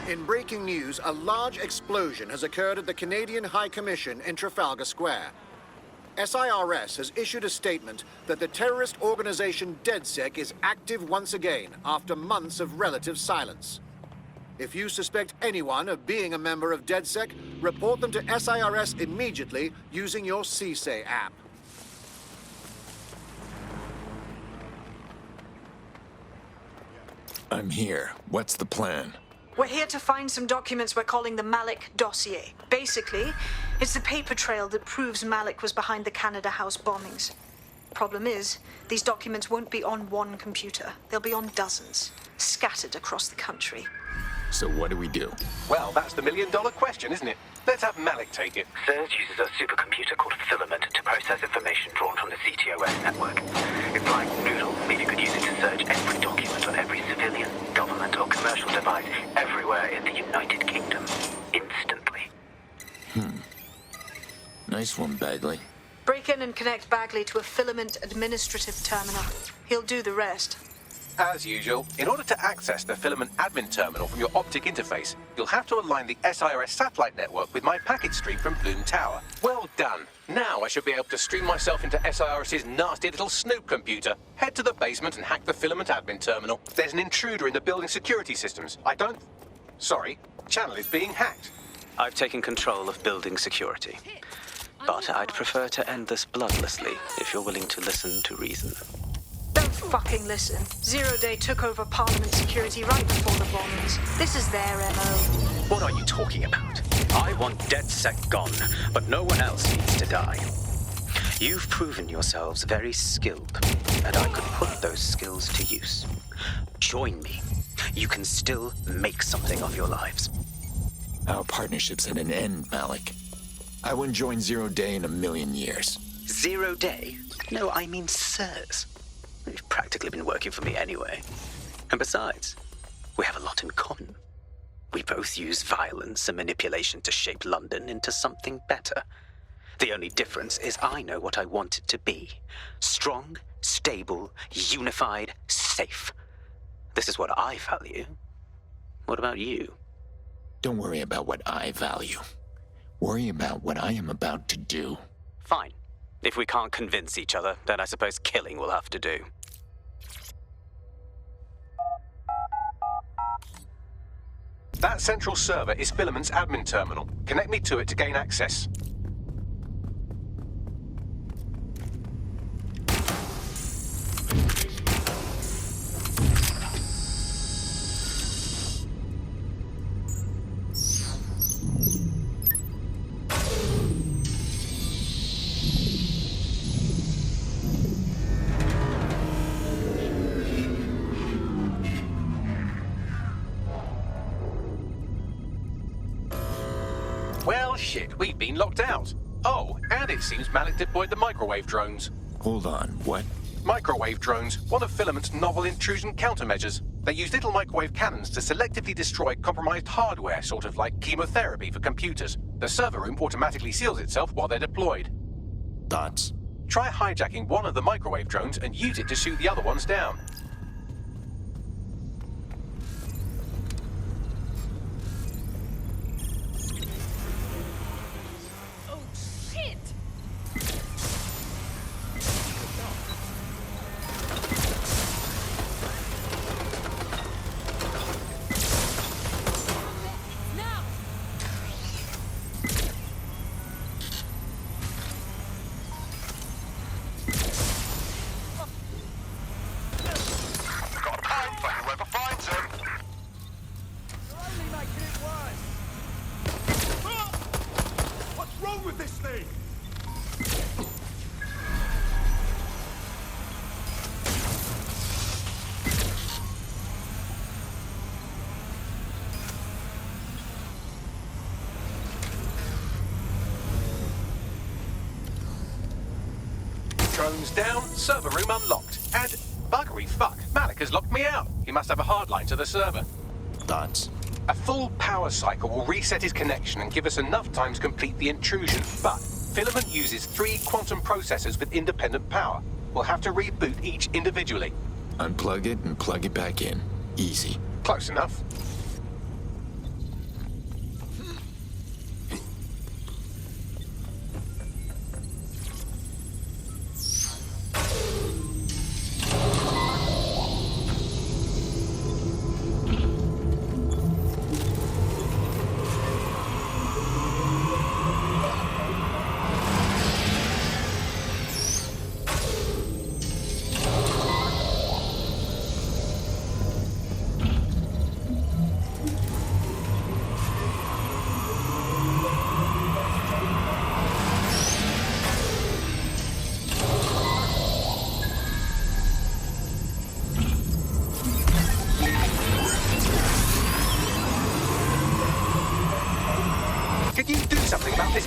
In breaking news, a large explosion has occurred at the Canadian High Commission in Trafalgar Square. SIRS has issued a statement that the terrorist organization DedSec is active once again after months of relative silence. If you suspect anyone of being a member of DedSec, report them to SIRS immediately using your CSAY app. I'm here. What's the plan? We're here to find some documents we're calling the Malik dossier. Basically, it's the paper trail that proves Malik was behind the Canada House bombings. Problem is, these documents won't be on one computer. They'll be on dozens, scattered across the country. So what do we do? Well, that's the million-dollar question, isn't it? Let's have Malik take it. SIRS uses a supercomputer called Filament to process information drawn from the CTOS network. It's like Noodle, meaning you could use it to search every document on every civilian, government or commercial device everywhere in the United Kingdom, instantly. Nice one, Bagley. Break in and connect Bagley to a Filament administrative terminal. He'll do the rest. As usual, in order to access the Filament admin terminal from your optic interface, you'll have to align the SIRS satellite network with my packet stream from Bloom Tower. Well done. Now I should be able to stream myself into SIRS's nasty little Snoop computer, head to the basement and hack the Filament admin terminal. There's an intruder in the building security systems. Sorry, channel is being hacked. I've taken control of building security. But I'd prefer to end this bloodlessly if you're willing to listen to reason. Don't fucking listen. Zero Day took over Parliament security right before the bombings. This is their MO. What are you talking about? I want DedSec gone, but no one else needs to die. You've proven yourselves very skilled, and I could put those skills to use. Join me. You can still make something of your lives. Our partnership's at an end, Malik. I wouldn't join Zero Day in a million years. Zero Day? No, I mean SIRS. You've practically been working for me anyway. And besides, we have a lot in common. We both use violence and manipulation to shape London into something better. The only difference is I know what I want it to be. Strong, stable, unified, safe. This is what I value. What about you? Don't worry about what I value. Worry about what I am about to do. Fine. If we can't convince each other, then I suppose killing will have to do. That central server is Filament's admin terminal. Connect me to it to gain access. Well, shit, we've been locked out. Oh, and it seems Malik deployed the microwave drones. Hold on, what? Microwave drones, one of Filament's novel intrusion countermeasures. They use little microwave cannons to selectively destroy compromised hardware, sort of like chemotherapy for computers. The server room automatically seals itself while they're deployed. Thoughts? Try hijacking one of the microwave drones and use it to shoot the other ones down. Drones down, server room unlocked. And buggery fuck, Malik has locked me out. He must have a hardline to the server. Thoughts? A full power cycle will reset his connection and give us enough time to complete the intrusion. But Filament uses 3 quantum processors with independent power. We'll have to reboot each individually. Unplug it and plug it back in. Easy. Close enough.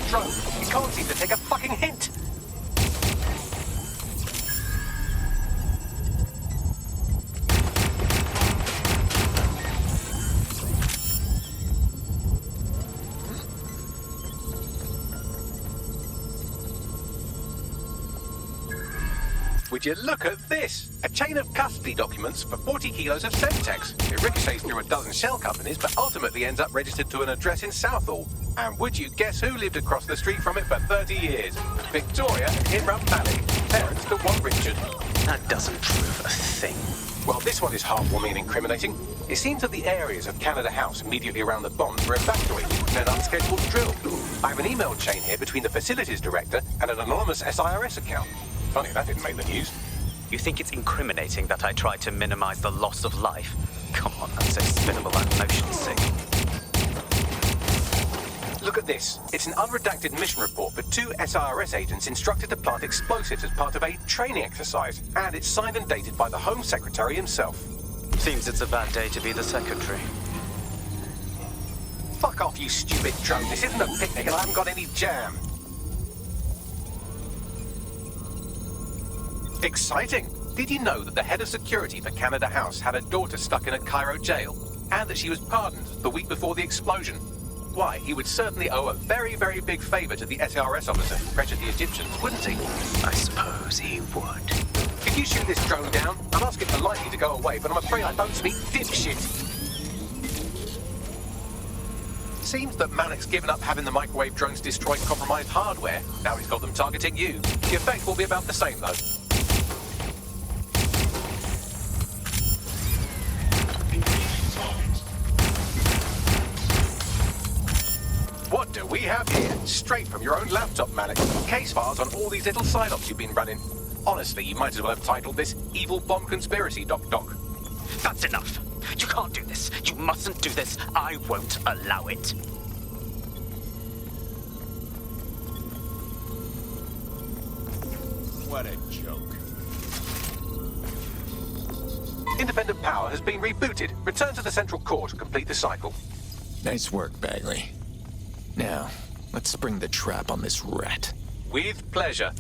drone. It can't seem to take a fucking hint. Would you look at this? A chain of custody documents for 40 kilos of Semtex. It ricochets through a dozen shell companies, but ultimately ends up registered to an address in Southall. And would you guess who lived across the street from it for 30 years? Victoria and Imran Malik, parents to one Richard. That doesn't prove a thing. Well, this one is heartwarming and incriminating. It seems that the areas of Canada House immediately around the bombs were evacuated in an unscheduled drill. I have an email chain here between the facilities director and an anonymous SIRS account. Funny that didn't make the news. You think it's incriminating that I tried to minimize the loss of life? Come on, that's so spinnable and motion sick. Look at this. It's an unredacted mission report for 2 SIRS agents instructed to plant explosives as part of a training exercise. And it's signed and dated by the Home Secretary himself. Seems it's a bad day to be the secretary. Fuck off, you stupid drone. This isn't a picnic and I haven't got any jam. Exciting! Did you know that the head of security for Canada House had a daughter stuck in a Cairo jail? And that she was pardoned the week before the explosion? Why, he would certainly owe a very, very big favor to the SRS officer who pressured the Egyptians, wouldn't he? I suppose he would. Could you shoot this drone down? I'll ask it politely to go away, but I'm afraid I don't speak dipshit. Seems that Malik's given up having the microwave drones destroy compromised hardware. Now he's got them targeting you. The effect will be about the same, though. What do we have here? Straight from your own laptop, Malik. Case files on all these little side-ops you've been running. Honestly, you might as well have titled this Evil Bomb Conspiracy, Doc. That's enough. You can't do this. You mustn't do this. I won't allow it. What a joke. Independent power has been rebooted. Return to the central core to complete the cycle. Nice work, Bagley. Now, let's spring the trap on this rat. With pleasure.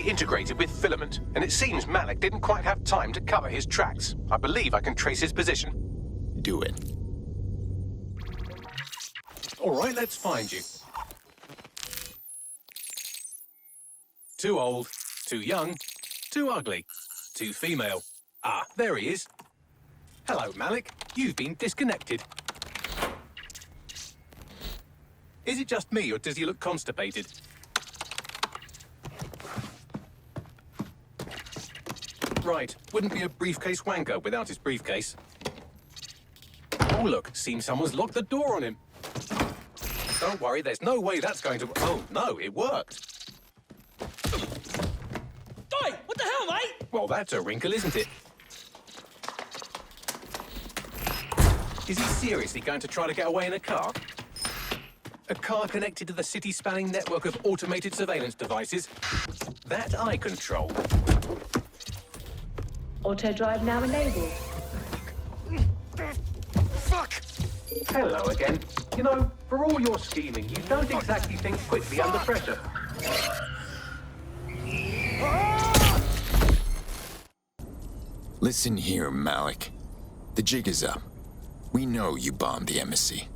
Integrated with filament, and it seems Malik didn't quite have time to cover his tracks. I believe I can trace his position. Do it. All right, let's find you. Too old, too young, too ugly, too female. Ah, there he is. Hello, Malik. You've been disconnected. Is it just me, or does he look constipated? Right, wouldn't be a briefcase wanker without his briefcase. Oh look, seems someone's locked the door on him. Don't worry, there's no way that's going to... Oh no, it worked. Oi, what the hell, mate? Well, that's a wrinkle, isn't it? Is he seriously going to try to get away in a car? A car connected to the city-spanning network of automated surveillance devices? That I control. Auto drive now enabled. Fuck! Hello again. You know, for all your scheming, you don't exactly think quickly under pressure. Listen here, Malik. The jig is up. We know you bombed the embassy.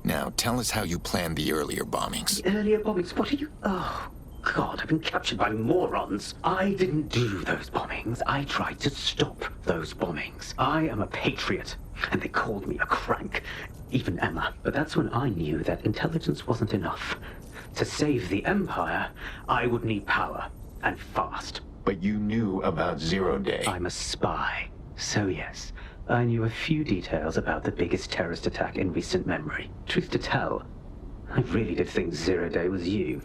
Now, tell us how you planned the earlier bombings. Earlier bombings? What are you... Oh, God, I've been captured by morons. I didn't do those bombings. I tried to stop those bombings. I am a patriot, and they called me a crank. Even Emma. But that's when I knew that intelligence wasn't enough. To save the Empire, I would need power, and fast. But you knew about Zero Day. I'm a spy. So yes, I knew a few details about the biggest terrorist attack in recent memory. Truth to tell, I really did think Zero Day was you.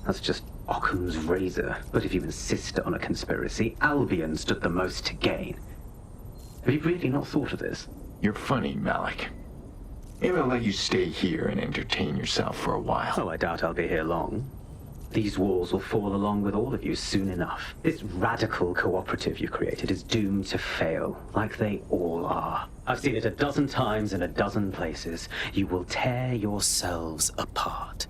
That's just Occam's razor. But if you insist on a conspiracy, Albion stood the most to gain. Have you really not thought of this? You're funny, Malik. Maybe I'll let you stay here and entertain yourself for a while. Oh, I doubt I'll be here long. These walls will fall along with all of you soon enough. This radical cooperative you created is doomed to fail, like they all are. I've seen it a dozen times in a dozen places. You will tear yourselves apart.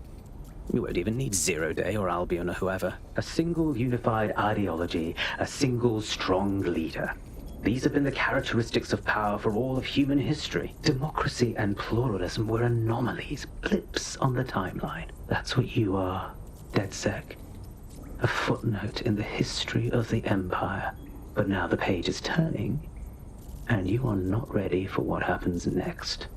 You won't even need Zero Day or Albion or whoever. A single unified ideology, a single strong leader. These have been the characteristics of power for all of human history. Democracy and pluralism were anomalies, blips on the timeline. That's what you are, DedSec. A footnote in the history of the Empire. But now the page is turning, and you are not ready for what happens next.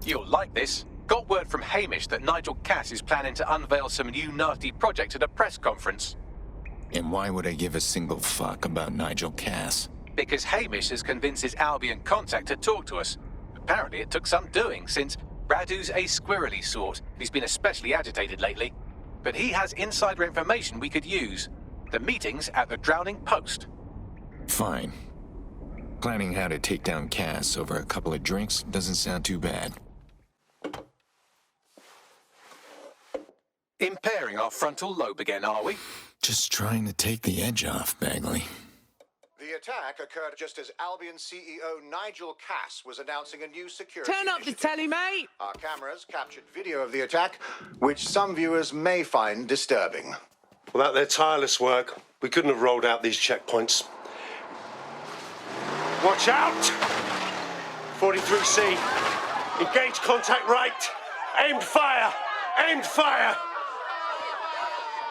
You'll like this. Got word from Hamish that Nigel Cass is planning to unveil some new nasty project at a press conference. And why would I give a single fuck about Nigel Cass? Because Hamish has convinced his Albion contact to talk to us. Apparently it took some doing, since Radu's a squirrely sort. He's been especially agitated lately. But he has insider information we could use. The meeting's at the Drowning Post. Fine. Planning how to take down Cass over a couple of drinks doesn't sound too bad. Impairing our frontal lobe again, are we? Just trying to take the edge off, Bagley. The attack occurred just as Albion CEO Nigel Cass was announcing a new security Turn up the initiative. telly, mate. Our cameras captured video of the attack, which some viewers may find disturbing. Without their tireless work, we couldn't have rolled out these checkpoints. Watch out! 43C. Engage contact right. Aimed fire! Aimed fire!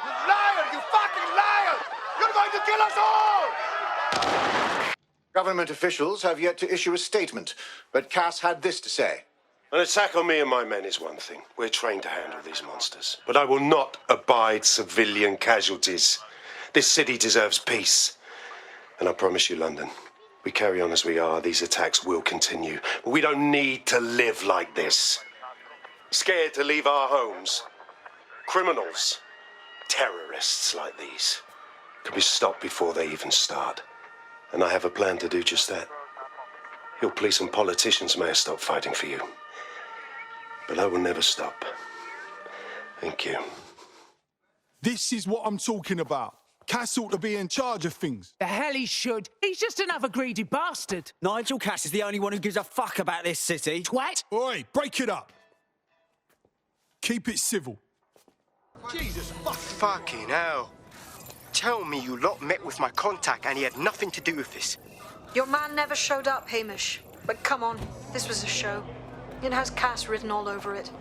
You liar! You fucking liar! You're going to kill us all! Government officials have yet to issue a statement, but Cass had this to say. An attack on me and my men is one thing. We're trained to handle these monsters. But I will not abide civilian casualties. This city deserves peace. And I promise you, London, we carry on as we are, these attacks will continue. But we don't need to live like this. Scared to leave our homes. Criminals, terrorists like these, can be stopped before they even start. And I have a plan to do just that. Your police and politicians may have stopped fighting for you. But I will never stop. Thank you. This is what I'm talking about. Cass ought to be in charge of things. The hell he should. He's just another greedy bastard. Nigel Cass is the only one who gives a fuck about this city. Twat. Oi, break it up. Keep it civil. Jesus fucking hell. Tell me you lot met with my contact and he had nothing to do with this. Your man never showed up, Hamish. But come on, this was a show. It has Cass written all over it.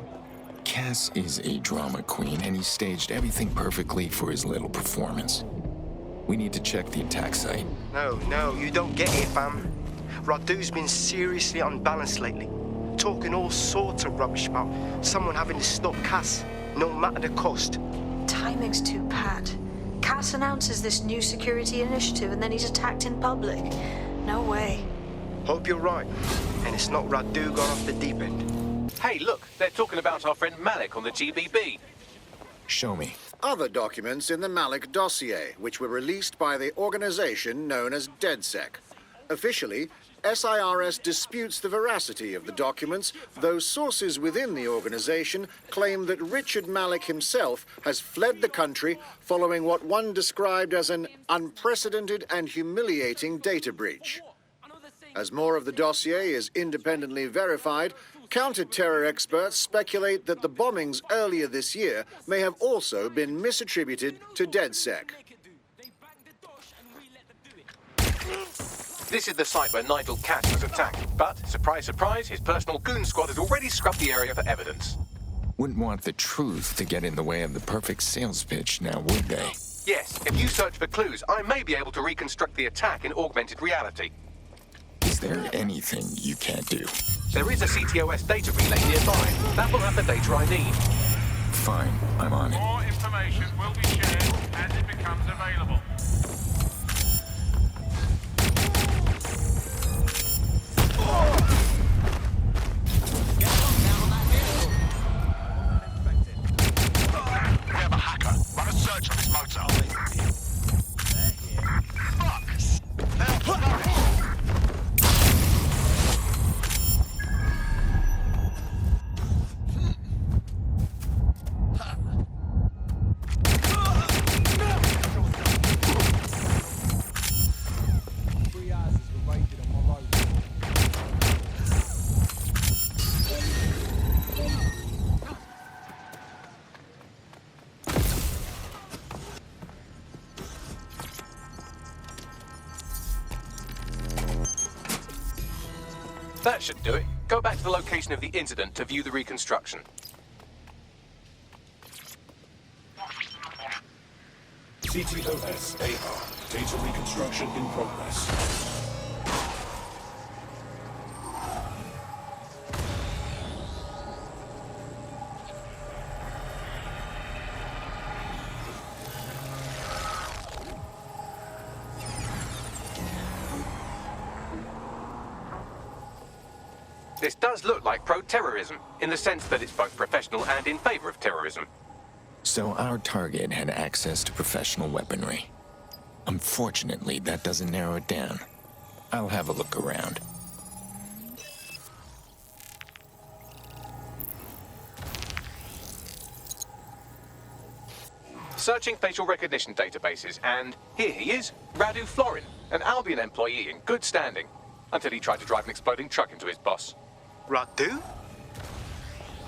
Cass is a drama queen, and he staged everything perfectly for his little performance. We need to check the attack site. No, you don't get it, fam. Radu's been seriously unbalanced lately. Talking all sorts of rubbish about someone having to stop Cass, no matter the cost. Timing's too pat. Cass announces this new security initiative and then he's attacked in public. No way. Hope you're right, and it's not Radu gone off the deep end. Hey, look, they're talking about our friend Malik on the GBB. Show me. Other documents in the Malik dossier, which were released by the organization known as DedSec. Officially, SIRS disputes the veracity of the documents, though sources within the organization claim that Richard Malik himself has fled the country following what one described as an unprecedented and humiliating data breach. As more of the dossier is independently verified, counter-terror experts speculate that the bombings earlier this year may have also been misattributed to DedSec. This is the site where Nigel Cass was attacked, but, surprise, surprise, his personal goon squad has already scrubbed the area for evidence. Wouldn't want the truth to get in the way of the perfect sales pitch, now would they? Yes, if you search for clues, I may be able to reconstruct the attack in augmented reality. Is there anything you can't do? There is a CTOS data relay nearby. That will have the data I need. Fine, I'm on it. More information will be shared as it becomes available. We have a hacker. Run a That should do it. Go back to the location of the incident to view the reconstruction. CTOS AR. Data reconstruction in progress. This does look like pro-terrorism, in the sense that it's both professional and in favor of terrorism. So our target had access to professional weaponry. Unfortunately, that doesn't narrow it down. I'll have a look around. Searching facial recognition databases, and here he is, Radu Florin, an Albion employee in good standing, until he tried to drive an exploding truck into his boss. Radu?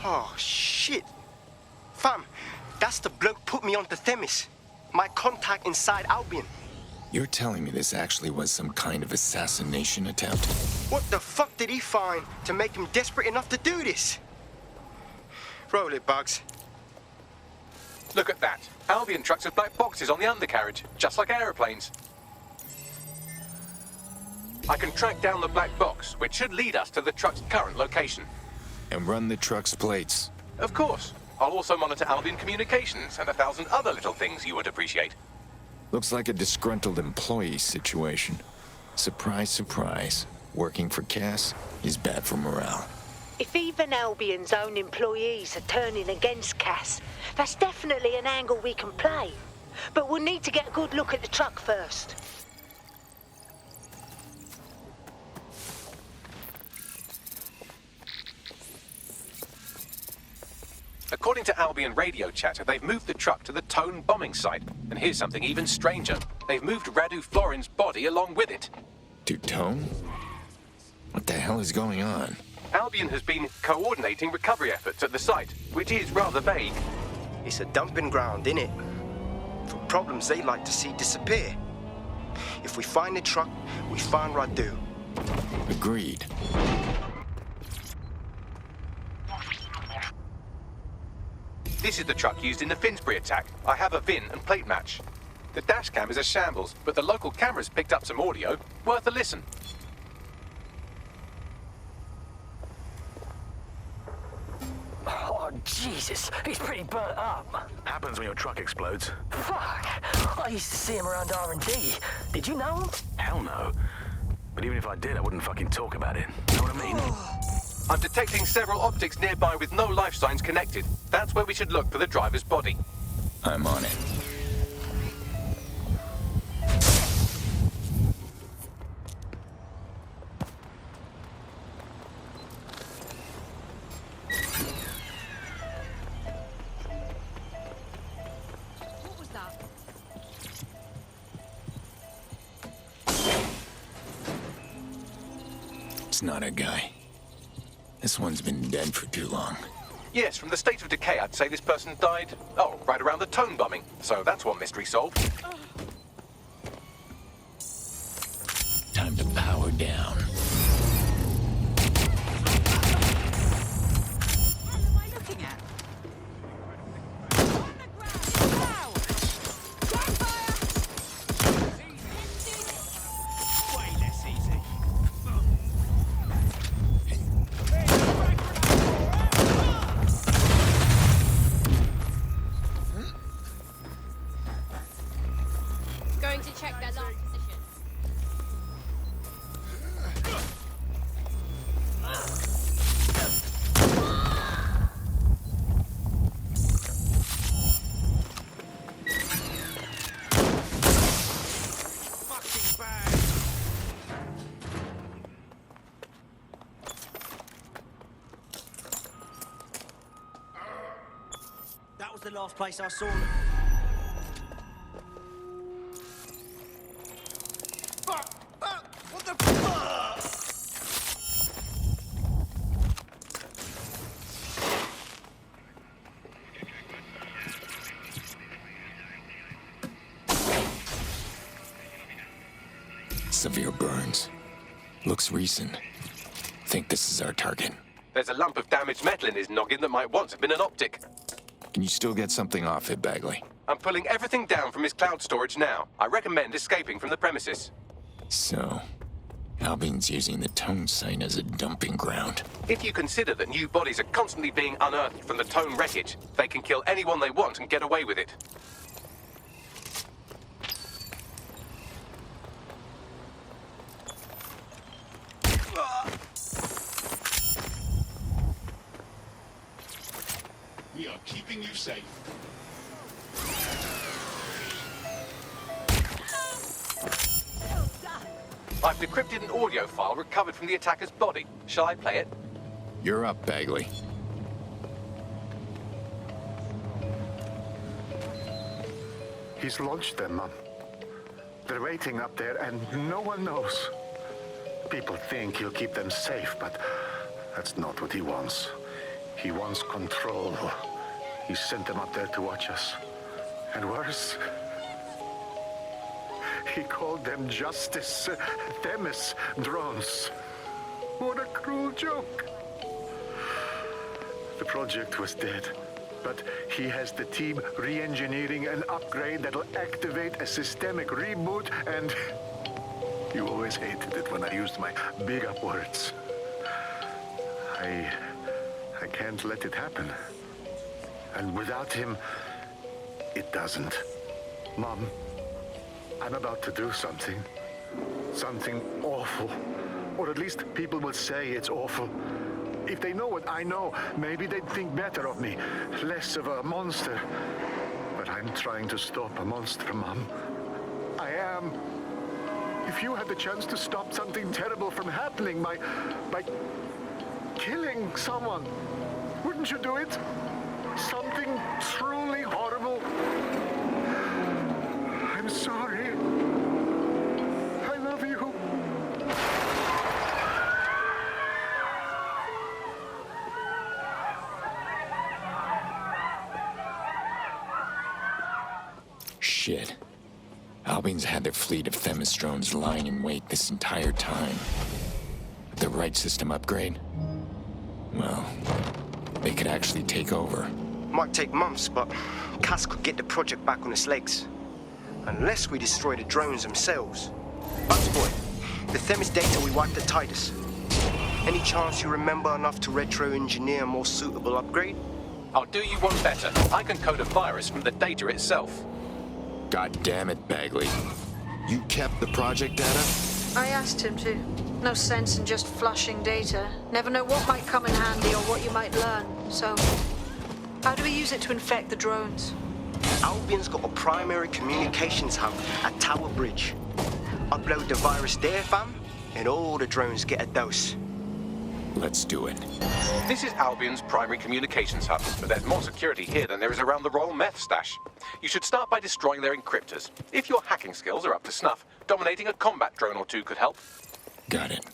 Oh, shit. Fam, that's the bloke put me onto Themis. My contact inside Albion. You're telling me this actually was some kind of assassination attempt? What the fuck did he find to make him desperate enough to do this? Roll it, Bugs. Look at that. Albion trucks with black boxes on the undercarriage, just like aeroplanes. I can track down the black box, which should lead us to the truck's current location. And run the truck's plates? Of course. I'll also monitor Albion communications and 1,000 other little things you would appreciate. Looks like a disgruntled employee situation. Surprise, surprise. Working for Cass is bad for morale. If even Albion's own employees are turning against Cass, that's definitely an angle we can play. But we'll need to get a good look at the truck first. According to Albion radio chatter, they've moved the truck to the Tone bombing site. And here's something even stranger. They've moved Radu Florin's body along with it. To Tone? What the hell is going on? Albion has been coordinating recovery efforts at the site, which is rather vague. It's a dumping ground, innit? For problems they like to see disappear. If we find the truck, we find Radu. Agreed. This is the truck used in the Finsbury attack. I have a VIN and plate match. The dash cam is a shambles, but the local cameras picked up some audio. Worth a listen. Oh, Jesus, he's pretty burnt up. Happens when your truck explodes. Fuck, I used to see him around R&D. Did you know him? Hell no. But even if I did, I wouldn't fucking talk about it. Know what I mean? I'm detecting several optics nearby with no life signs connected. That's where we should look for the driver's body. I'm on it. What was that? It's not a guy. This one's been dead for too long. Yes, from the state of decay, I'd say this person died, right around the Tone bombing. So that's one mystery solved. Time to power down. What am I looking at? On the ground! Now! Gun fire! Way less easy. Going to check their last position. Fucking bad. That was the last place I saw them. What the fuck? Severe burns. Looks recent. think this is our target. There's a lump of damaged metal in his noggin that might once have been an optic. Can you still get something off it, Bagley? I'm pulling everything down from his cloud storage now. I recommend escaping from the premises. So, Albion's using the Tone site as a dumping ground. If you consider that new bodies are constantly being unearthed from the Tone wreckage, they can kill anyone they want and get away with it. We are keeping you safe. I've decrypted an audio file recovered from the attacker's body. Shall I play it? You're up, Bagley. He's launched them, Mom. They're waiting up there, and no one knows. People think he'll keep them safe, but that's not what he wants. He wants control. He sent them up there to watch us. And worse, he called them Justice, Themis drones. What a cruel joke. The project was dead, but he has the team re-engineering an upgrade that'll activate a systemic reboot, and you always hated it when I used my big up words. I can't let it happen. And without him, it doesn't. Mom, I'm about to do something. Something awful. Or at least people will say it's awful. If they know what I know, maybe they'd think better of me. Less of a monster. But I'm trying to stop a monster, Mom. I am. If you had the chance to stop something terrible from happening by killing someone, wouldn't you do it? Something truly horrible. I'm sorry. I love you. Shit. Albion's had their fleet of Themis drones lying in wait this entire time. The right system upgrade? Well, they could actually take over. Might take months, but Cass could get the project back on its legs. Unless we destroy the drones themselves. Bugs boy, the Themis data we wiped at Titus. Any chance you remember enough to retro-engineer a more suitable upgrade? I'll do you one better. I can code a virus from the data itself. God damn it, Bagley. You kept the project data? I asked him to. No sense in just flushing data. Never know what might come in handy or what you might learn. So, how do we use it to infect the drones? Albion's got a primary communications hub at Tower Bridge. Upload the virus there, fam, and all the drones get a dose. Let's do it. This is Albion's primary communications hub, but there's more security here than there is around the Royal Meth stash. You should start by destroying their encryptors. If your hacking skills are up to snuff, dominating a combat drone or two could help. Got it.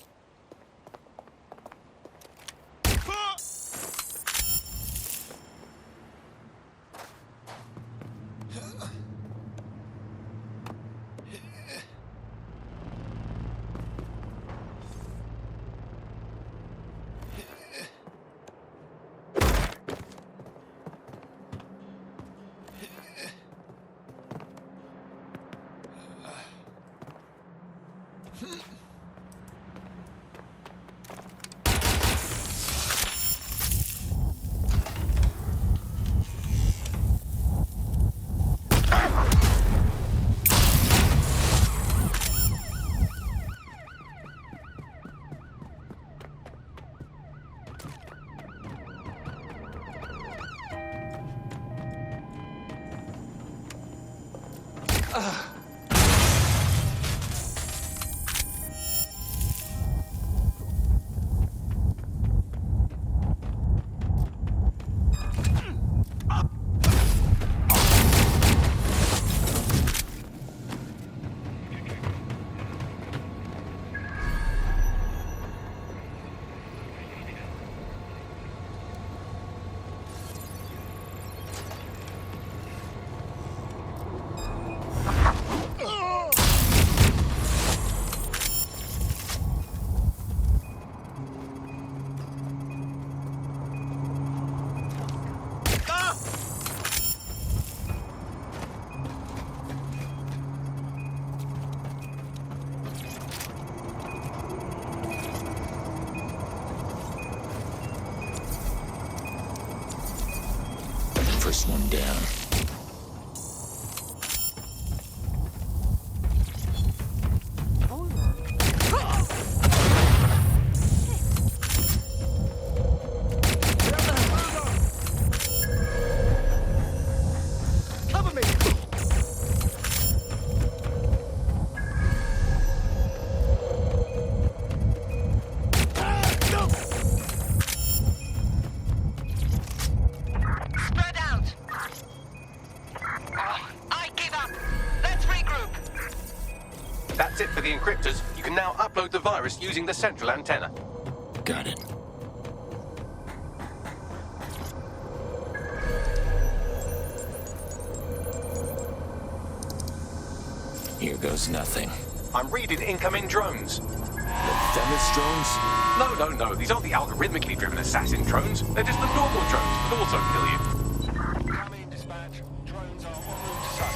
First one down. Cover me! Spread out! I give up! Let's regroup! That's it for the encryptors. You can now upload the virus using the central antenna. Got it. Here goes nothing. I'm reading incoming drones. The Themis drones? No. These aren't the algorithmically driven assassin drones. They're just the normal drones that also kill you. Come in, dispatch. Drones are en route to site.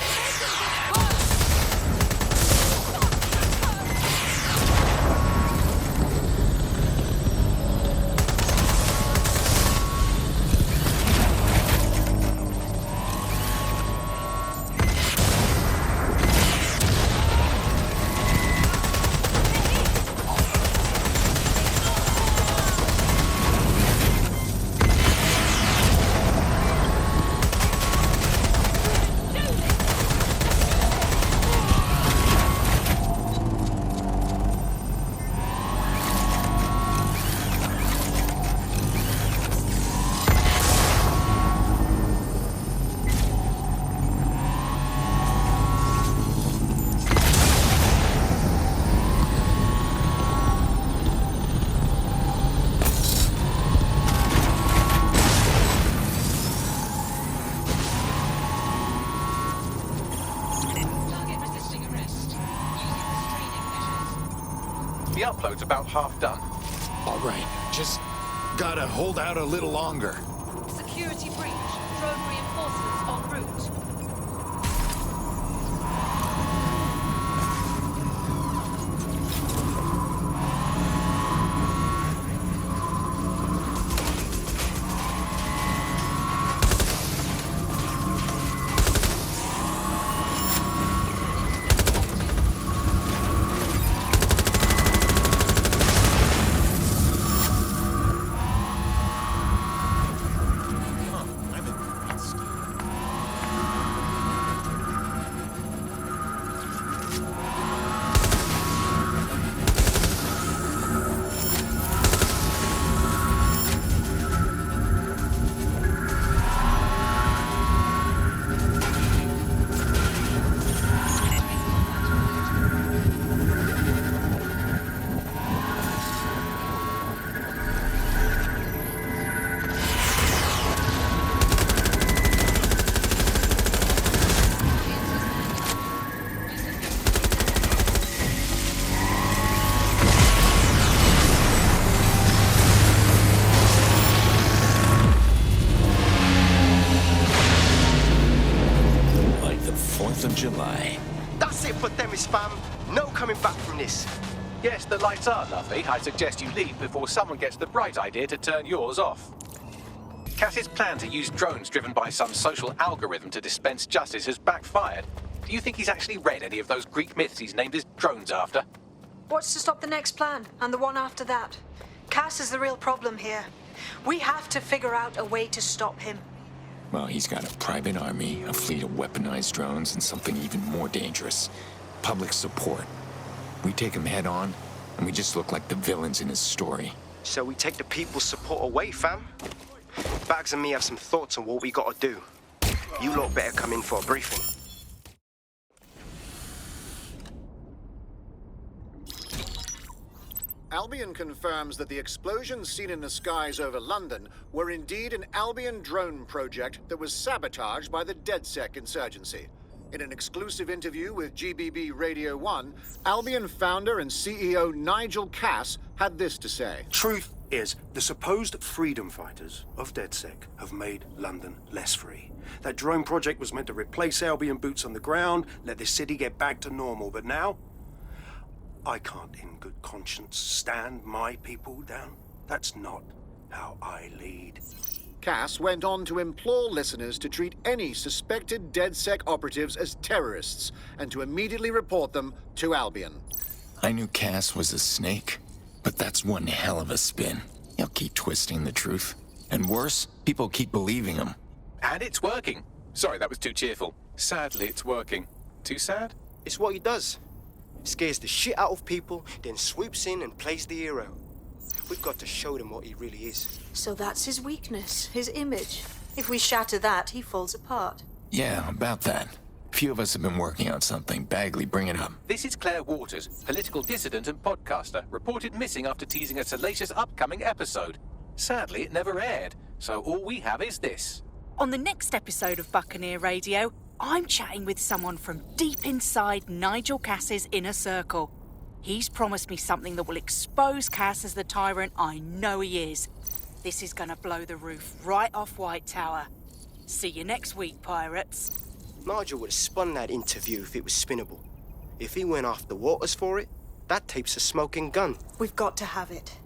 The upload's about half done. All right, just gotta hold out a little longer. Security breach. Drone reinforcements en route. Of July. That's it for Themis, fam. No coming back from this. Yes, the lights are lovely. I suggest you leave before someone gets the bright idea to turn yours off. Cass's plan to use drones driven by some social algorithm to dispense justice has backfired. Do you think he's actually read any of those Greek myths he's named his drones after? What's to stop the next plan, and the one after that? Cass is the real problem here. We have to figure out a way to stop him. Well, he's got a private army, a fleet of weaponized drones, and something even more dangerous. Public support. We take him head on, and we just look like the villains in his story. So we take the people's support away, fam? Bags and me have some thoughts on what we gotta do. You lot better come in for a briefing. Albion confirms that the explosions seen in the skies over London were indeed an Albion drone project that was sabotaged by the DedSec insurgency. In an exclusive interview with GBB Radio 1, Albion founder and CEO Nigel Cass had this to say. Truth is, the supposed freedom fighters of DedSec have made London less free. That drone project was meant to replace Albion boots on the ground, let the city get back to normal, but now I can't in good conscience stand my people down. That's not how I lead. Cass went on to implore listeners to treat any suspected DedSec operatives as terrorists and to immediately report them to Albion. I knew Cass was a snake, but that's one hell of a spin. He'll keep twisting the truth. And worse, people keep believing him. And it's working. Sorry, that was too cheerful. Sadly, it's working. Too sad? It's what he does. Scares the shit out of people, then swoops in and plays the hero. We've got to show them what he really is. So that's his weakness, his image. If we shatter that, he falls apart. Yeah, about that. A few of us have been working on something. Bagley, bring it up. This is Claire Waters, political dissident and podcaster, reported missing after teasing a salacious upcoming episode. Sadly, it never aired, so all we have is this. On the next episode of Buccaneer Radio, I'm chatting with someone from deep inside Nigel Cass's inner circle. He's promised me something that will expose Cass as the tyrant I know he is. This is gonna blow the roof right off White Tower. See you next week, pirates. Nigel would have spun that interview if it was spinnable. If he went after Waters for it, that tape's a smoking gun. We've got to have it.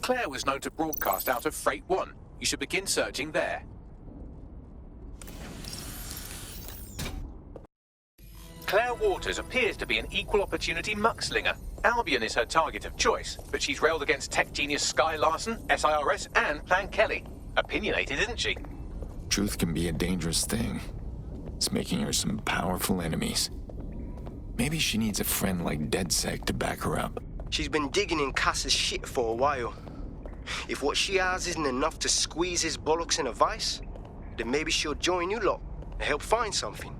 Claire was known to broadcast out of Freight 1. You should begin searching there. Claire Waters appears to be an equal opportunity muckslinger. Albion is her target of choice, but she's railed against tech genius Sky Larson, SIRS, and Plan Kelly. Opinionated, isn't she? Truth can be a dangerous thing. It's making her some powerful enemies. Maybe she needs a friend like DedSec to back her up. She's been digging in Cass's shit for a while. If what she has isn't enough to squeeze his bollocks in a vice, then maybe she'll join you lot and help find something.